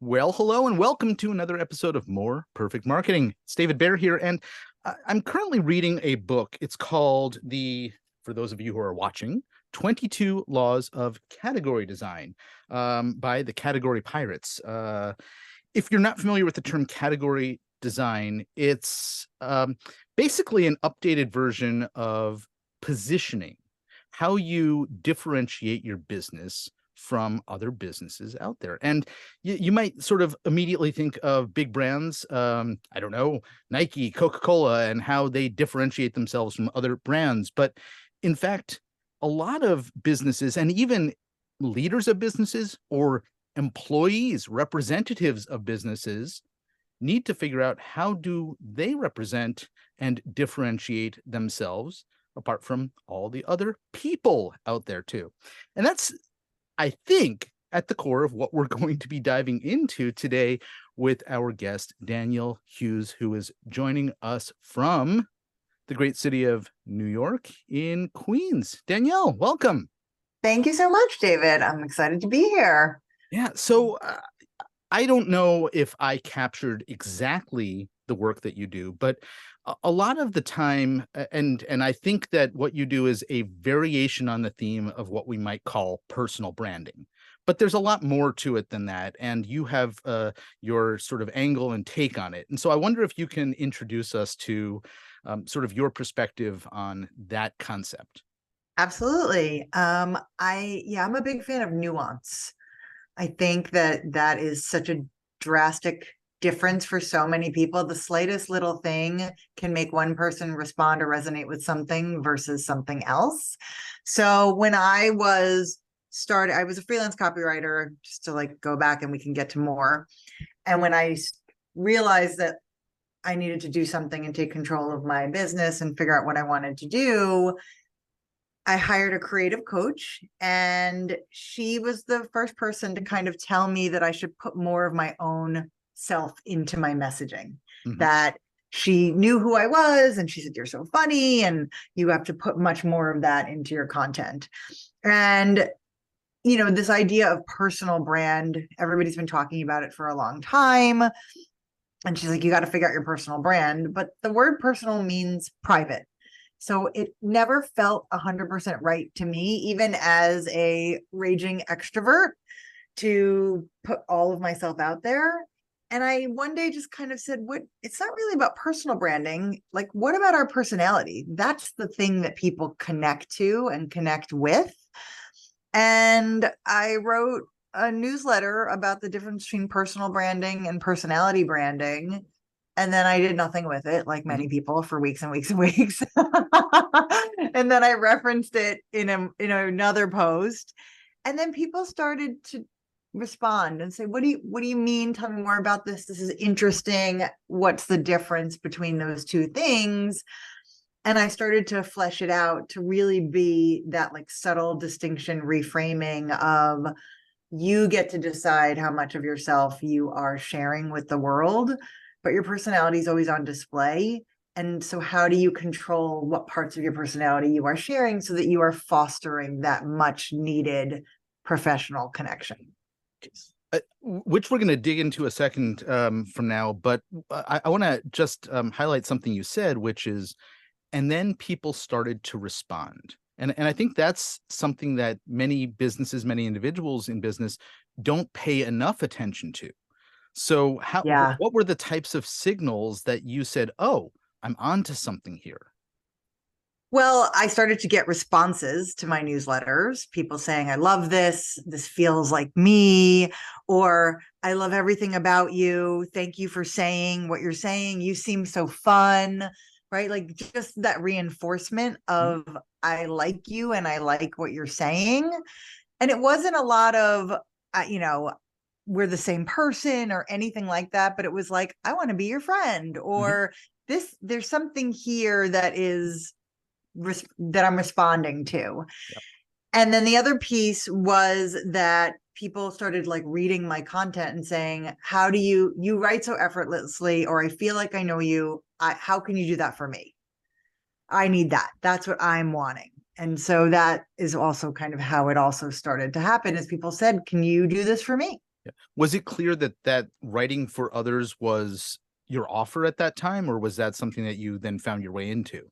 Well, hello and welcome to another episode of More Perfect Marketing. It's David Baer here, and I'm currently reading a book. It's called for those of you who are watching, 22 Laws of Category Design by the Category Pirates. If you're not familiar with the term category design, it's basically an updated version of positioning, how you differentiate your business from other businesses out there. And you might sort of immediately think of big brands, I don't know, Nike, Coca-Cola, and how they differentiate themselves from other brands. But in fact, a lot of businesses and even leaders of businesses or employees, representatives of businesses need to figure out how do they represent and differentiate themselves apart from all the other people out there too. And that's, I think, at the core of what we're going to be diving into today with our guest, Danielle Hughes, who is joining us from the great city of New York in Queens. Danielle, welcome. Thank you so much, David. I'm excited to be here. Yeah, so I don't know if I captured exactly the work that you do, but a lot of the time, and I think that what you do is a variation on the theme of what we might call personal branding. But there's a lot more to it than that, and you have your sort of angle and take on it. And so I wonder if you can introduce us to sort of your perspective on that concept. Absolutely. I'm a big fan of nuance. I think that is such a drastic difference for so many people. The slightest little thing can make one person respond or resonate with something versus something else. So when I was I was a freelance copywriter, just to like go back and we can get to more. And when I realized that I needed to do something and take control of my business and figure out what I wanted to do, I hired a creative coach, and she was the first person to kind of tell me that I should put more of my own self into my messaging, Mhm. that she knew who I was. And she said, "You're so funny, and you have to put much more of that into your content." And, this idea of personal brand, everybody's been talking about it for a long time. And she's like, "You got to figure out your personal brand." But the word personal means private. So it never felt 100% right to me, even as a raging extrovert, to put all of myself out there. And I one day just kind of said, "What? It's not really about personal branding. Like, what about our personality? That's the thing that people connect to and connect with." And I wrote a newsletter about the difference between personal branding and personality branding. And then I did nothing with it, like Mhm. many people, for weeks and weeks and weeks. And then I referenced it in another post. And then people started to respond and say, "What do you mean? Tell me more about this. This is interesting. What's the difference between those two things?" And I started to flesh it out to really be that like subtle distinction reframing of, you get to decide how much of yourself you are sharing with the world, but your personality is always on display. And so how do you control what parts of your personality you are sharing so that you are fostering that much needed professional connection? Which we're going to dig into a second from now, but I want to just highlight something you said, which is, and then people started to respond. And I think that's something that many businesses, many individuals in business don't pay enough attention to. So Yeah. what were the types of signals that you said, oh, I'm onto something here? Well, I started to get responses to my newsletters, people saying, "I love this. This feels like me," or "I love everything about you. Thank you for saying what you're saying. You seem so fun." Right? Like just that reinforcement Mhm. of, "I like you and I like what you're saying." And it wasn't a lot of, uh, you know, we're the same person or anything like that, but it was like, "I want to be your friend," Mhm. or there's something here that I'm responding to. Yep. And then the other piece was that people started like reading my content and saying, "How do you write so effortlessly?" Or, "I feel like I know you. How can you do that for me? I need that. That's what I'm wanting." And so that is also kind of how it also started to happen, is people said, "Can you do this for me?" Yeah. Was it clear that writing for others was your offer at that time, or was that something that you then found your way into?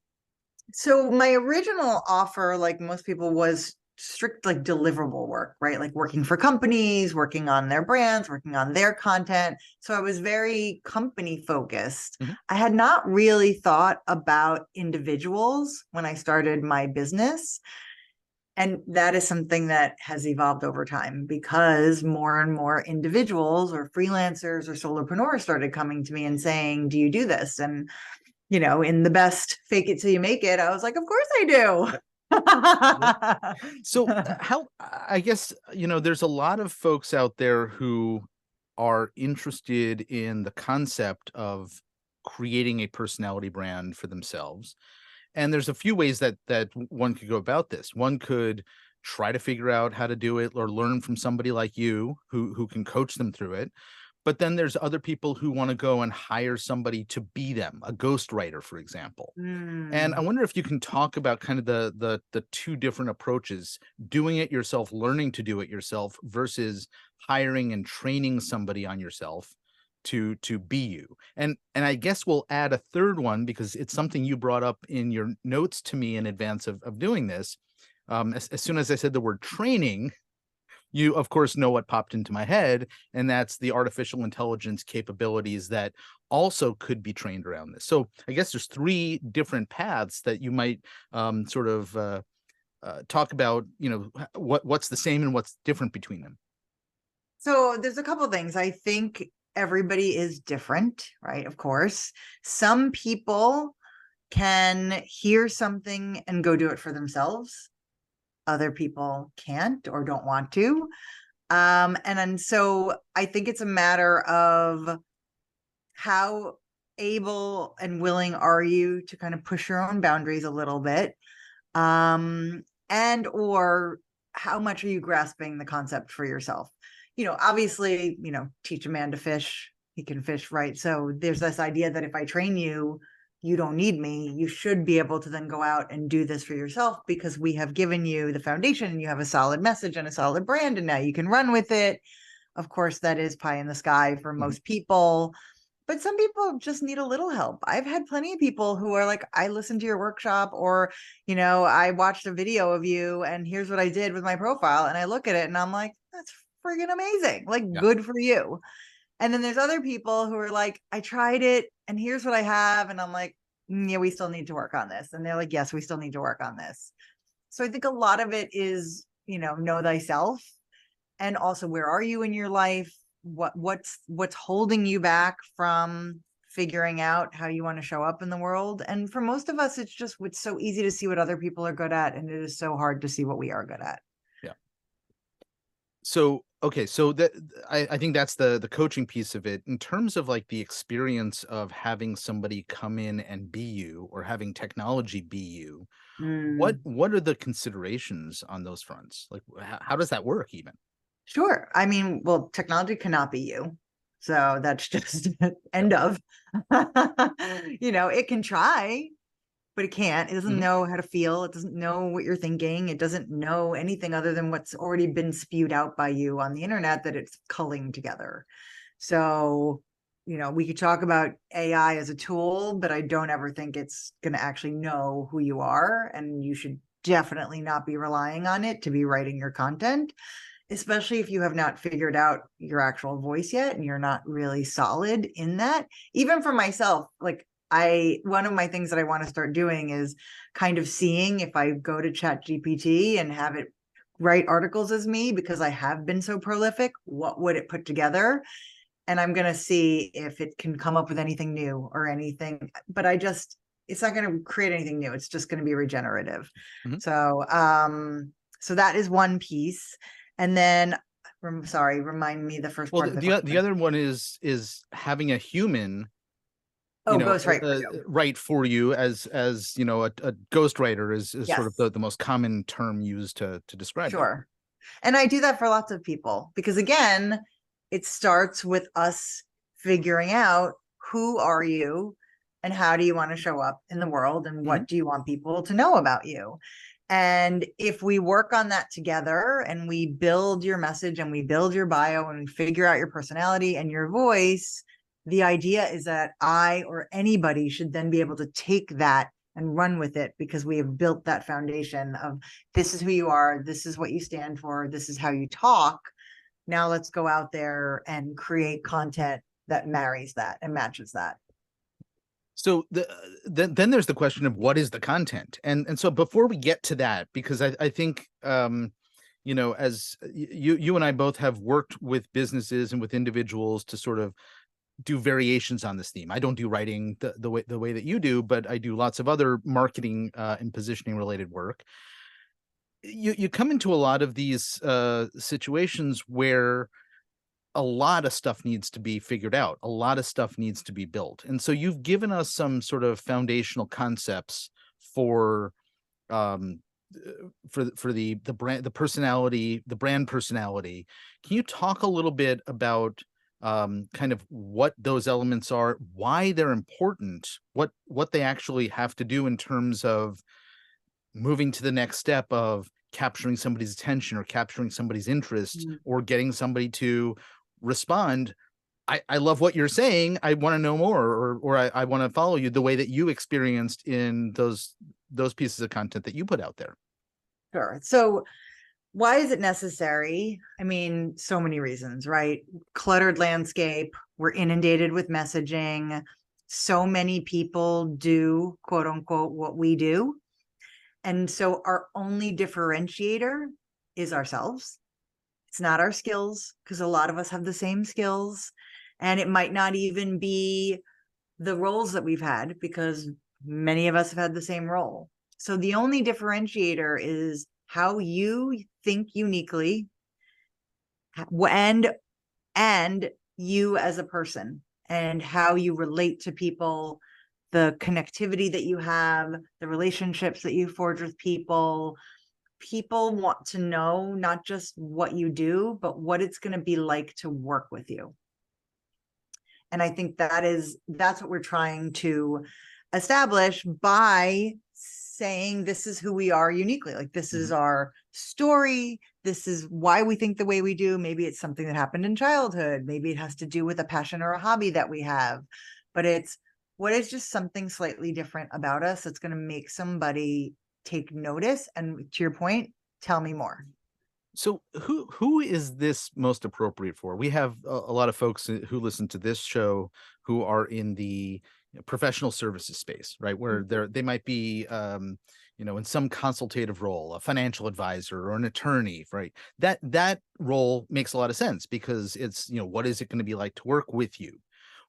So my original offer, like most people, was strict like deliverable work, right? Like working for companies, working on their brands, working on their content. So I was very company focused. Mhm. I had not really thought about individuals when I started my business. And that is something that has evolved over time because more and more individuals or freelancers or solopreneurs started coming to me and saying, "Do you do this?" And in the best fake it till you make it, I was like, of course Yeah. I So do. how, I guess, there's a lot of folks out there who are interested in the concept of creating a personality brand for themselves. And there's a few ways that one could go about this. One could try to figure out how to do it or learn from somebody like you who can coach them through it. But then there's other people who want to go and hire somebody to be them, a ghostwriter, for example. And I Mm. wonder if you can talk about kind of the two different approaches, doing it yourself, learning to do it yourself versus hiring and training somebody on yourself to be you. And I guess we'll add a third one because it's something you brought up in your notes to me in advance of doing this. As soon as I said the word training, you of course know what popped into my head, and that's the artificial intelligence capabilities that also could be trained around this. So I guess there's three different paths that you might sort of talk about, what's the same and what's different between them. So there's a couple things. I think everybody is different, right? Of course. Some people can hear something and go do it for themselves. Other people can't or don't want to. And so I think it's a matter of how able and willing are you to kind of push your own boundaries a little bit, and or how much are you grasping the concept for yourself. Obviously, teach a man to fish, he can fish, right? So there's this idea that if I train you, you don't need me. You should be able to then go out and do this for yourself because we have given you the foundation and you have a solid message and a solid brand and now you can run with it. Of course, that is pie in the sky for Mhm. most people, but some people just need a little help. I've had plenty of people who are like, I listened to your workshop, or, I watched a video of you and here's what I did with my profile. And I look at it and I'm like, that's friggin' amazing. Like, Yeah. good for you. And then there's other people who are like, I tried it and here's what I have. And I'm like, yeah, we still need to work on this. And they're like, yes, we still need to work on this. So I think a lot of it is, know thyself, and also where are you in your life, what's holding you back from figuring out how you want to show up in the world. And for most of us, it's so easy to see what other people are good at, and it is so hard to see what we are good at. Yeah. So okay, so that I think that's the coaching piece of it. In terms of like the experience of having somebody come in and be you, or having technology be you, Mm. what are the considerations on those fronts? Like how does that work even? Sure. I mean, well, technology cannot be you. So that's just Yep. end of. It can try, but it can't. It doesn't Mhm. know how to feel. It doesn't know what you're thinking. It doesn't know anything other than what's already been spewed out by you on the internet that it's culling together. So, we could talk about AI as a tool, but I don't ever think it's going to actually know who you are. And you should definitely not be relying on it to be writing your content, especially if you have not figured out your actual voice yet and you're not really solid in that. Even for myself, like, one of my things that I want to start doing is kind of seeing if I go to Chat GPT and have it write articles as me, because I have been so prolific, what would it put together? And I'm going to see if it can come up with anything new or anything, but it's not going to create anything new. It's just going to be regenerative. Mhm. So that is one piece. And then, sorry, remind me the first Well, part of the the question. other one is having a human, Oh, ghostwrite for you. write for you, as a ghostwriter is sort of Yes, the most common term used to describe that. sure. And I do that for lots of people because, again, it starts with us figuring out who are you and how do you want to show up in the world and Mhm. what do you want people to know about you. And if we work on that together and we build your message and we build your bio and we figure out your personality and your voice, the idea is that I or anybody should then be able to take that and run with it, because we have built that foundation of this is who you are, this is what you stand for, this is how you talk. Now let's go out there and create content that marries that and matches that. So then there's the question of what is the content, and so before we get to that, because I think as you and I both have worked with businesses and with individuals to sort of do variations on this theme. I don't do writing the way that you do, but I do lots of other marketing and positioning related work. You come into a lot of these situations where a lot of stuff needs to be figured out. A lot of stuff needs to be built. And so you've given us some sort of foundational concepts for um for the brand, the personality, the brand personality. Can you talk a little bit about kind of what those elements are, why they're important, what they actually have to do in terms of moving to the next step of capturing somebody's attention or capturing somebody's interest or getting somebody to respond? I love what you're saying. I want to know more, or I want to follow you the way that you experienced in those pieces of content that you put out there. Sure. So why is it necessary? I mean, so many reasons, right? Cluttered landscape, we're inundated with messaging. So many people do, quote unquote, what we do. And so our only differentiator is ourselves. It's not our skills, because a lot of us have the same skills. And it might not even be the roles that we've had, because many of us have had the same role. So the only differentiator is how you think uniquely and you as a person, and how you relate to people, the connectivity that you have, the relationships that you forge with people. People want to know not just what you do, but what it's going to be like to work with you. And I think that's what we're trying to establish by saying this is who we are uniquely. Like, this is our story. This is why we think the way we do. Maybe it's something that happened in childhood. Maybe it has to do with a passion or a hobby that we have. But it's what is just something slightly different about us that's going to make somebody take notice. And to your point, tell me more. So who is this most appropriate for? We have a lot of folks who listen to this show who are in the professional services space, right? Where they might be in some consultative role, a financial advisor or an attorney, right? That role makes a lot of sense, because it's, what is it going to be like to work with you?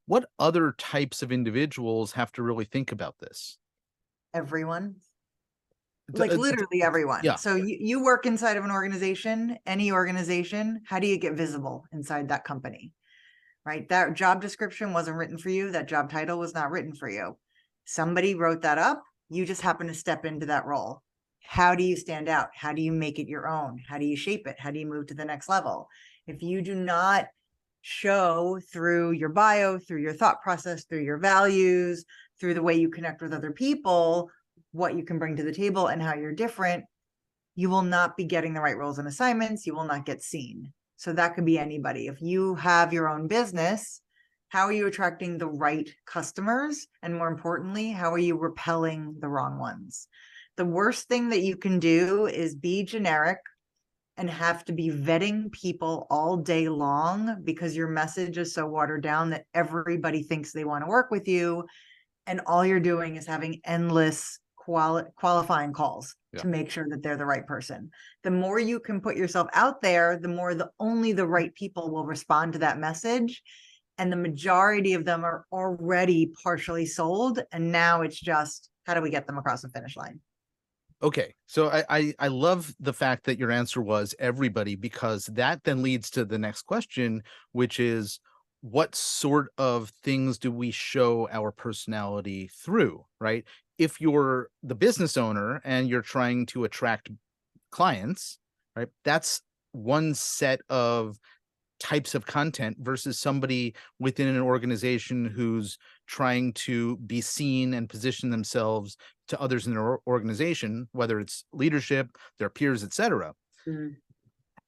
What other types of individuals have to really think about this? Everyone. Like literally everyone. Yeah. So you work inside of an organization, any organization. How do you get visible inside that company? Right? That job description wasn't written for you. That job title was not written for you. Somebody wrote that up. You just happen to step into that role. How do you stand out? How do you make it your own? How do you shape it? How do you move to the next level? If you do not show through your bio, through your thought process, through your values, through the way you connect with other people, what you can bring to the table and how you're different, you will not be getting the right roles and assignments. You will not get seen. So that could be anybody. If you have your own business, how are you attracting the right customers? And more importantly, how are you repelling the wrong ones? The worst thing that you can do is be generic and have to be vetting people all day long, because your message is so watered down that everybody thinks they want to work with you. And all you're doing is having endless qualifying calls to make sure that they're the right person. The more you can put yourself out there, the more only the right people will respond to that message. And the majority of them are already partially sold. And now it's just, how do we get them across the finish line? Okay. So I love the fact that your answer was everybody, because that then leads to the next question, which is, what sort of things do we show our personality through, right? If you're the business owner and you're trying to attract clients, right, that's one set of types of content versus somebody within an organization who's trying to be seen and position themselves to others in their organization, whether it's leadership, their peers, etc. Mm.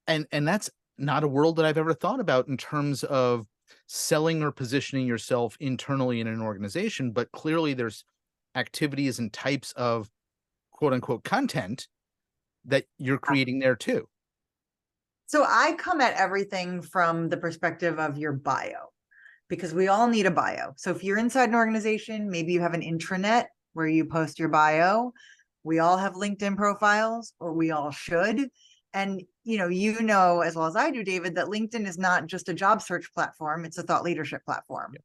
And that's not a world that I've ever thought about in terms of selling or positioning yourself internally in an organization, but clearly there's activities and types of quote unquote content that you're creating there too. So I come at everything from the perspective of your bio, because we all need a bio. So if you're inside an organization, maybe you have an intranet where you post your bio. We all have LinkedIn profiles, or we all should. And you know as well as I do, David, that LinkedIn is not just a job search platform, it's a thought leadership platform. Yep.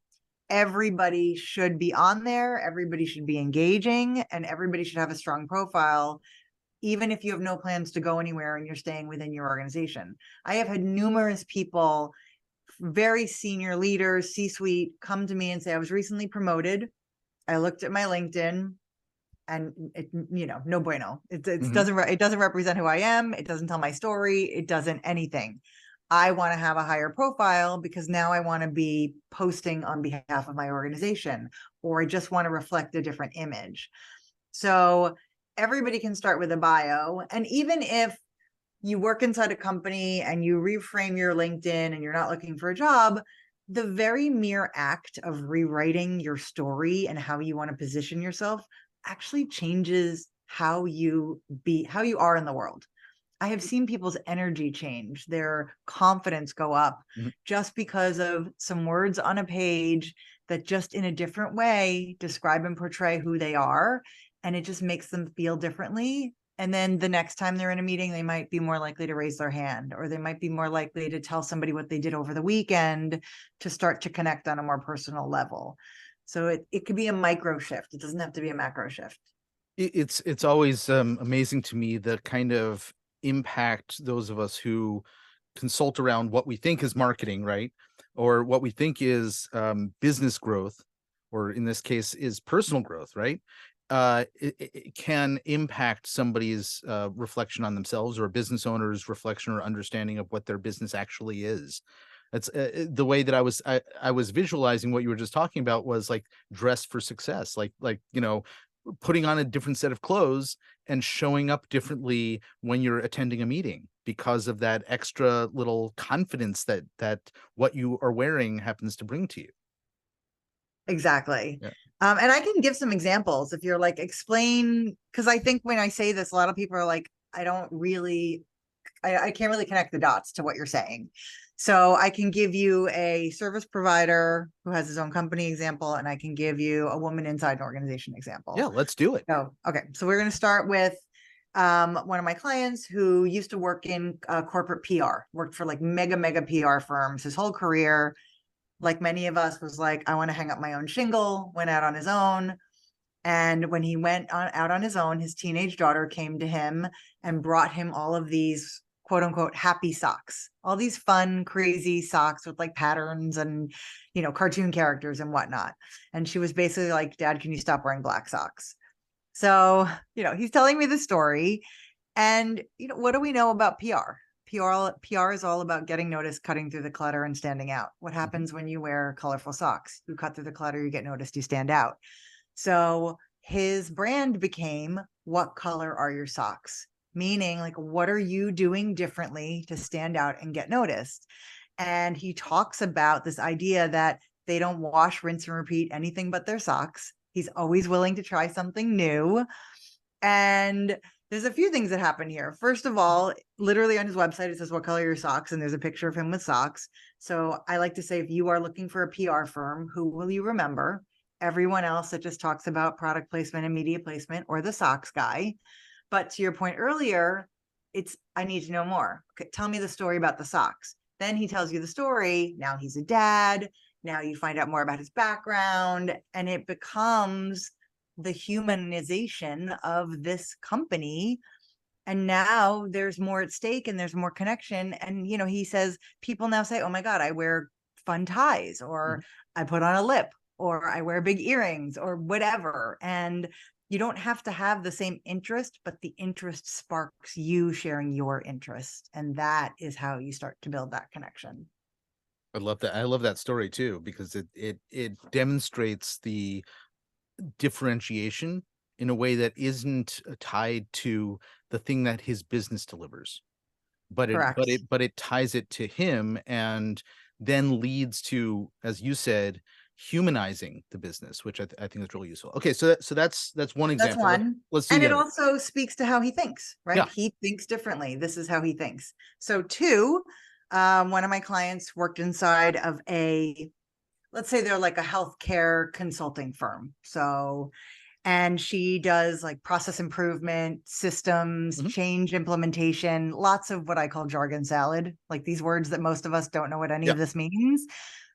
Everybody should be on there, everybody should be engaging, and everybody should have a strong profile, even if you have no plans to go anywhere and you're staying within your organization. I have had numerous people, very senior leaders, C-suite, come to me and say, I was recently promoted. I looked at my LinkedIn and it, no bueno. It doesn't represent who I am. It doesn't tell my story. It doesn't anything. I want to have a higher profile because now I want to be posting on behalf of my organization, or I just want to reflect a different image. So everybody can start with a bio. And even if you work inside a company and you reframe your LinkedIn and you're not looking for a job, the very mere act of rewriting your story and how you want to position yourself actually changes how you are in the world. I have seen people's energy change, their confidence go up just because of some words on a page that just in a different way describe and portray who they are. And it just makes them feel differently. And then the next time they're in a meeting, they might be more likely to raise their hand, or they might be more likely to tell somebody what they did over the weekend to start to connect on a more personal level. So it could be a micro shift. It doesn't have to be a macro shift. It's always amazing to me the kind of impact those of us who consult around what we think is marketing, right? Or what we think is business growth, or in this case is personal growth, right? It can impact somebody's reflection on themselves, or a business owner's reflection or understanding of what their business actually is. That's the way that I was visualizing what you were just talking about was like dress for success, like putting on a different set of clothes and showing up differently when you're attending a meeting because of that extra little confidence that what you are wearing happens to bring to you. Exactly. Yeah. And I can give some examples if you're like, explain, because I think when I say this, a lot of people are like, I can't really connect the dots to what you're saying. So I can give you a service provider who has his own company example, and I can give you a woman inside an organization example. Yeah, let's do it. So, okay. So we're going to start with one of my clients who used to work in corporate PR, worked for like mega PR firms his whole career. Like many of us, was like, I want to hang up my own shingle, went out on his own. And when he went out on his own, his teenage daughter came to him and brought him all of these quote unquote happy socks, all these fun, crazy socks with like patterns and, cartoon characters and whatnot. And she was basically like, Dad, can you stop wearing black socks? So, he's telling me the story. And, what do we know about PR? PR is all about getting noticed, cutting through the clutter, and standing out. What happens when you wear colorful socks? You cut through the clutter, you get noticed, you stand out. So his brand became, what color are your socks? Meaning, like, what are you doing differently to stand out and get noticed? And he talks about this idea that they don't wash, rinse, and repeat anything but their socks. He's always willing to try something new. And there's a few things that happen here. First of all, literally on his website, it says, what color are your socks? And there's a picture of him with socks. So I like to say, if you are looking for a PR firm, who will you remember? Everyone else that just talks about product placement and media placement, or the socks guy. But to your point earlier, I need to know more. Okay, tell me the story about the socks. Then he tells you the story. Now he's a dad. Now you find out more about his background, and it becomes the humanization of this company. And now there's more at stake and there's more connection. And, he says, people now say, oh my God, I wear fun ties, or I put on a lip, or I wear big earrings, or whatever. And you don't have to have the same interest, but the interest sparks you sharing your interest. And that is how you start to build that connection. I love that. I love that story too, because it demonstrates the differentiation in a way that isn't tied to the thing that his business delivers, but Correct. it ties it to him, and then leads to, as you said, humanizing the business, which I think is really useful. Okay, so that's one That's example. one. Let's do And the it other. also speaks to how he thinks, right? Yeah. He thinks differently. This is how he thinks. So, two, one of my clients worked inside of let's say they're like a healthcare consulting firm. So, and she does like process improvement, systems, Mhm. change implementation, lots of what I call jargon salad, like these words that most of us don't know what any Yeah. of this means,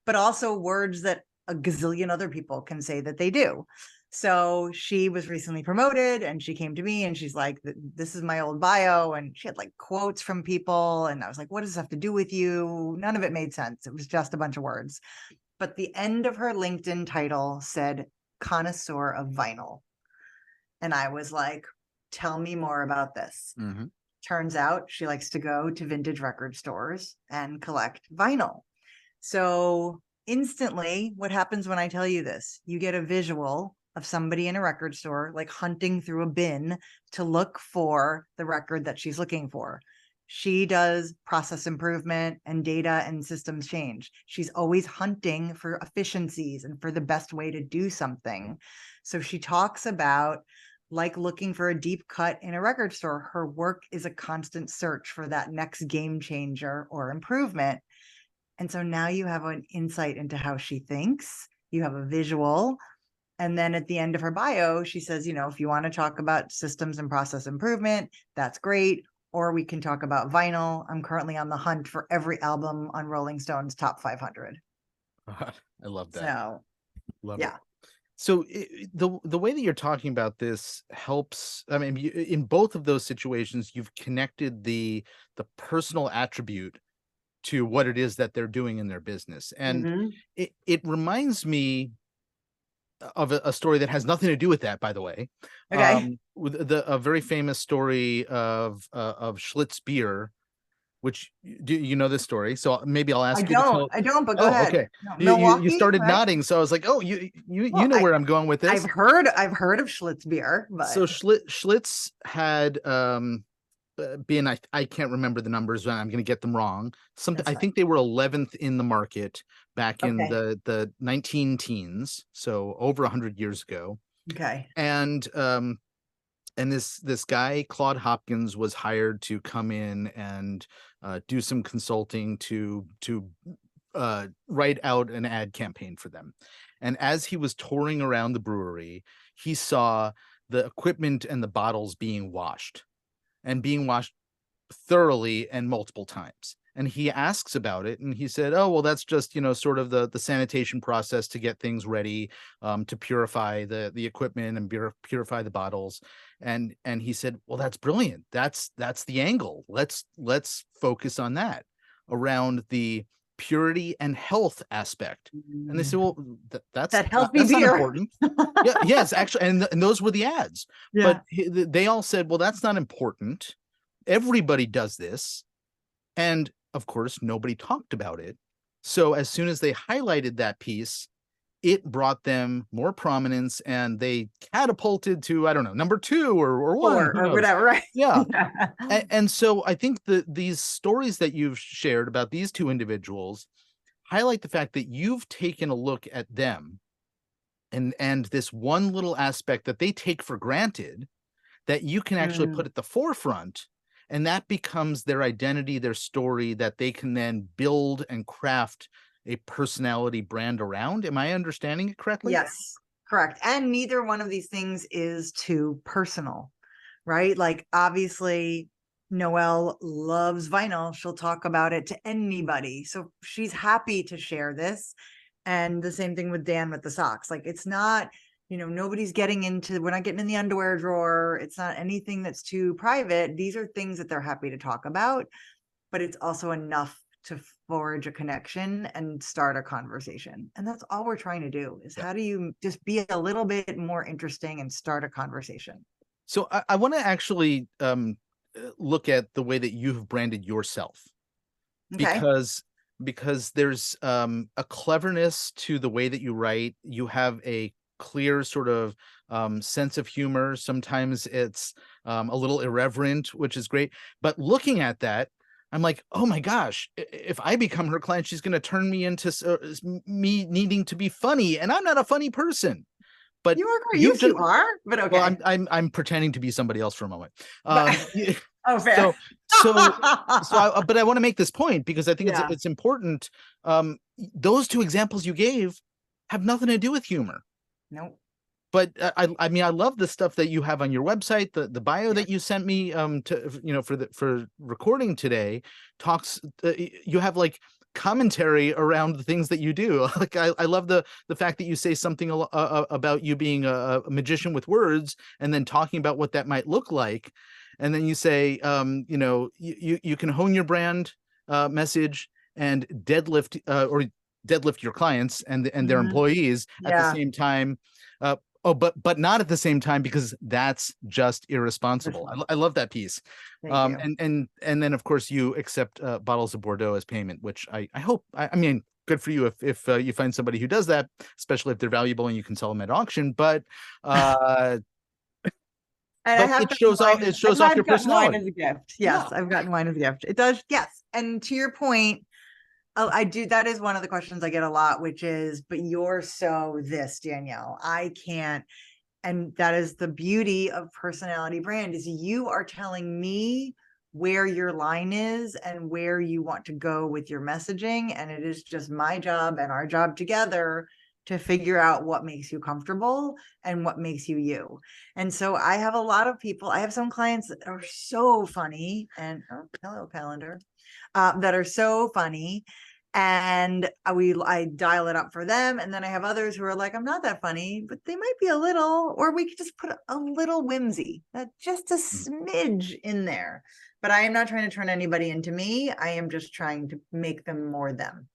but also words that a gazillion other people can say that they do. So she was recently promoted and she came to me and she's like, this is my old bio. And she had like quotes from people. And I was like, what does this have to do with you? None of it made sense. It was just a bunch of words. But the end of her LinkedIn title said connoisseur of vinyl. And I was like, tell me more about this. Mhm. Turns out she likes to go to vintage record stores and collect vinyl. So instantly, what happens when I tell you this? You get a visual of somebody in a record store, like hunting through a bin to look for the record that she's looking for. She does process improvement and data and systems change. She's always hunting for efficiencies and for the best way to do something. So she talks about like looking for a deep cut in a record store. Her work is a constant search for that next game changer or improvement. And so now you have an insight into how she thinks, you have a visual. And then at the end of her bio, she says, if you want to talk about systems and process improvement, that's great. Or we can talk about vinyl. I'm currently on the hunt for every album on Rolling Stone's top 500. I love that. So, Love it. yeah. So the way that you're talking about this helps. I mean, in both of those situations, you've connected the personal attribute to what it is that they're doing in their business, and Mhm. it reminds me of a story that has nothing to do with that, by the way. Okay. With a very famous story of Schlitz beer, which do you know this story? So maybe I'll ask you to tell. I don't, but go Oh, ahead. okay. No, You Milwaukee, started right? nodding, so I was like, oh, you Well, know where I'm going with this. I've heard of Schlitz beer, So but Schlitz had been, I can't remember the numbers, and I'm going to get them wrong. Something, that's I fine. think they were 11th in the market back in Okay. the 19 teens, so over 100 years ago. Okay. And this guy Claude Hopkins was hired to come in and do some consulting to write out an ad campaign for them. And as he was touring around the brewery, he saw the equipment and the bottles being washed, and being washed thoroughly and multiple times. And he asks about it, and he said, "Oh, well, that's just, sort of the sanitation process to get things ready, to purify the equipment and purify the bottles." And he said, "Well, that's brilliant. That's the angle. Let's focus on that, around the purity and health aspect." And they said, Mm. "Well, that's That healthy that's not beer. important." Yeah, yes, actually, and those were the ads. But Yeah. they all said, "Well, that's not important. Everybody does this." And of course, nobody talked about it. So as soon as they highlighted that piece, it brought them more prominence, and they catapulted to, I don't know, number two or one, 4 who or knows? whatever, right? Yeah. Yeah. And so I think that these stories that you've shared about these two individuals highlight the fact that you've taken a look at them, and this one little aspect that they take for granted, that you can actually put Mm, at the forefront, and that becomes their identity, their story that they can then build and craft a personality brand around. Am I understanding it correctly? yes, correct. And neither one of these things is too personal, right? Like obviously Noelle loves vinyl. She'll talk about it to anybody. So she's happy to share this. And the same thing with Dan with the socks. Like it's not, nobody's getting into, we're not getting in the underwear drawer. It's not anything that's too private. These are things that they're happy to talk about, but it's also enough to forge a connection and start a conversation. And that's all we're trying to do is Yeah. how do you just be a little bit more interesting and start a conversation? So I want to actually look at the way that you've branded yourself, Okay. because because there's a cleverness to the way that you write. You have a clear sort of sense of humor. Sometimes it's a little irreverent, which is great. But looking at that, I'm like, oh my gosh, if I become her client, she's going to turn me into me needing to be funny, and I'm not a funny person. But You are great. you've Yes, just you are. But well, okay. I'm pretending to be somebody else for a moment. But oh, fair. So so but I want to make this point because I think Yeah. it's important. Those two examples you gave have nothing to do with humor. Nope. But I mean, I love the stuff that you have on your website. The bio Yeah. that you sent me to for recording today talks. You have like commentary around the things that you do. Like I love the fact that you say something about you being a magician with words, and then talking about what that might look like, and then you say you can hone your brand message and deadlift your clients and their Mhm. employees at the Yeah. same time. Oh, but not at the same time, because that's just irresponsible. Response. I love that piece. Thank you. And then of course you accept bottles of Bordeaux as payment, which I hope. I mean, good for you if you find somebody who does that, especially if they're valuable and you can sell them at auction. Uh, And I but have it gotten shows off. wine. It I shows off your have gotten wine as personality. a gift. Yeah. Yes, I've gotten wine as a gift. It does. Yes. And to your point, I do. That is one of the questions I get a lot, which is, but you're so this, Danielle. I can't. And that is the beauty of personality brand, is you are telling me where your line is and where you want to go with your messaging. And it is just my job and our job together to figure out what makes you comfortable and what makes you you. And so I have a lot of people, I have some clients that are so funny, and oh, hello calendar, that are so funny, and I dial it up for them. And then I have others who are like, I'm not that funny, but they might be a little, or we could just put a little whimsy, just a Mhm. smidge in there. But I am not trying to turn anybody into me. I am just trying to make them more them.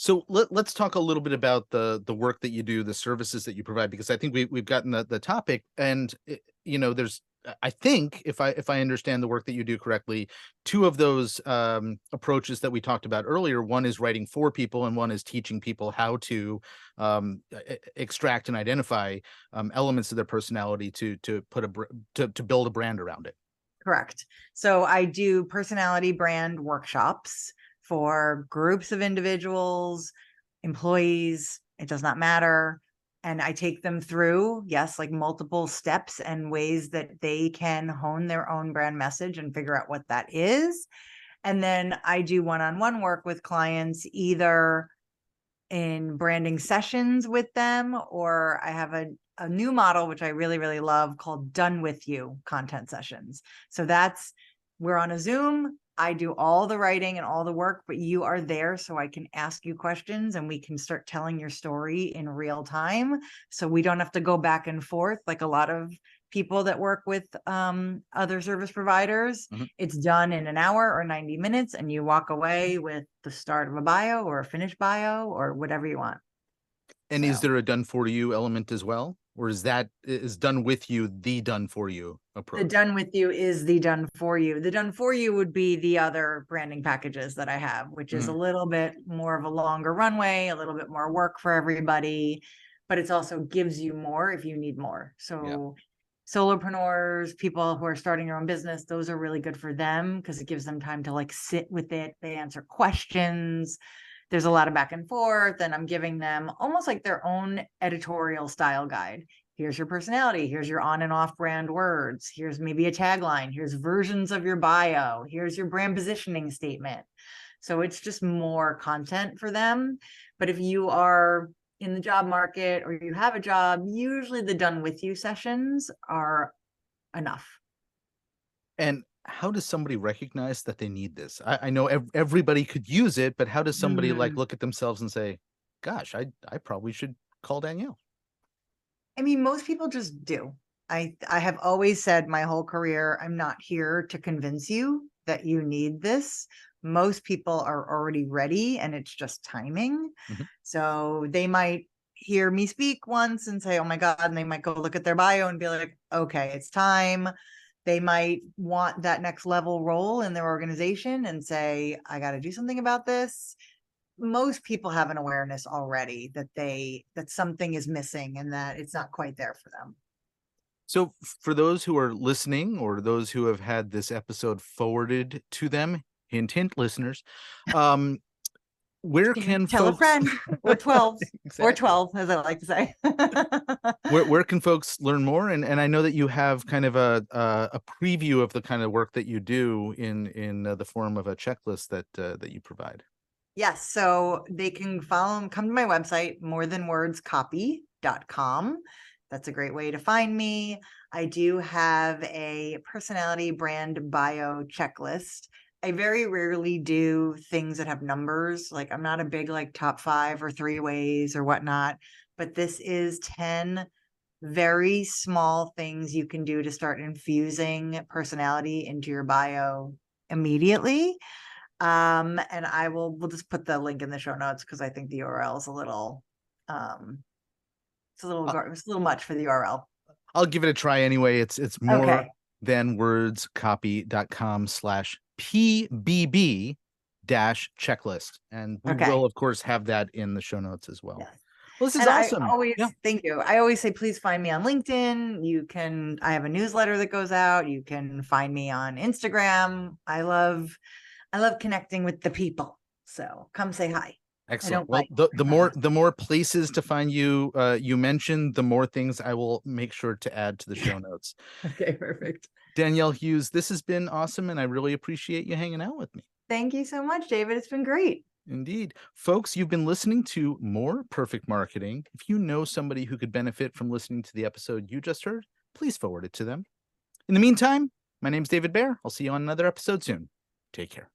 So let's talk a little bit about the work that you do, the services that you provide, because I think we've gotten the topic, and there's, I think, if I understand the work that you do correctly, two of those approaches that we talked about earlier. One is writing for people, and one is teaching people how to extract and identify elements of their personality to put to build a brand around it. Correct. So I do personality brand workshops for groups of individuals, employees, it does not matter. And I take them through, yes, like multiple steps and ways that they can hone their own brand message and figure out what that is. And then I do one-on-one work with clients, either in branding sessions with them, or I have a new model, which I really, really love, called Done With You content sessions. So we're on a Zoom. I do all the writing and all the work, but you are there so I can ask you questions and we can start telling your story in real time. So we don't have to go back and forth like a lot of people that work with other service providers. Mhm. It's done in an hour or 90 minutes, and you walk away with the start of a bio or a finished bio or whatever you want. And is So there a done for you element as well, or is done with you the done for you the approach? Done With You is the done for you. The Done For You would be the other branding packages that I have, which is a Mhm. little bit more of a longer runway, a little bit more work for everybody, but it also gives you more if you need more. Yeah. So solopreneurs, people who are starting their own business, those are really good for them because it gives them time to like sit with it. They answer questions. There's a lot of back and forth, and I'm giving them almost like their own editorial style guide. Here's your personality. Here's your on and off brand words. Here's maybe a tagline. Here's versions of your bio. Here's your brand positioning statement. So it's just more content for them. But if you are in the job market or you have a job, usually the Done With You sessions are enough. And how does somebody recognize that they need this? I know everybody could use it, but how does somebody like Mm. look at themselves and say, "Gosh, I probably should call Danielle." I mean, most people just do. I have always said my whole career, I'm not here to convince you that you need this. Most people are already ready and it's just timing. Mhm. So they might hear me speak once and say, oh my God, and they might go look at their bio and be like, okay, it's time. They might want that next level role in their organization and say, I got to do something about this. Most people have an awareness already that something is missing and that it's not quite there for them. So for those who are listening or those who have had this episode forwarded to them, hint, hint, listeners, where can tell a folks friend or 12 exactly. or 12, as I like to say. where can folks learn more? And I know that you have kind of a preview of the kind of work that you do in the form of a checklist that you provide. Yes, so they can come to my website, morethanwordscopy.com. That's a great way to find me. I do have a personality brand bio checklist. I very rarely do things that have numbers. Like I'm not a big like top 5 or 3 ways or whatnot, but this is 10 very small things you can do to start infusing personality into your bio immediately. And we'll just put the link in the show notes because I think the URL is a little it's a little much for the URL. I'll give it a try anyway. It's more Okay. than wordscopy.com/PBB dash checklist. And we Okay. will, of course, have that in the show notes as well. Yes. Well, this is And awesome. thank you. I always say, please find me on LinkedIn. I have a newsletter that goes out. You can find me on Instagram. I love connecting with the people. So come say hi. Excellent. Well, the more places to find you, you mentioned, the more things I will make sure to add to the show notes. Okay, perfect. Danielle Hughes, this has been awesome, and I really appreciate you hanging out with me. Thank you so much, David. It's been great. Indeed. Folks, you've been listening to More Perfect Marketing. If you know somebody who could benefit from listening to the episode you just heard, please forward it to them. In the meantime, my name's David Baer. I'll see you on another episode soon. Take care.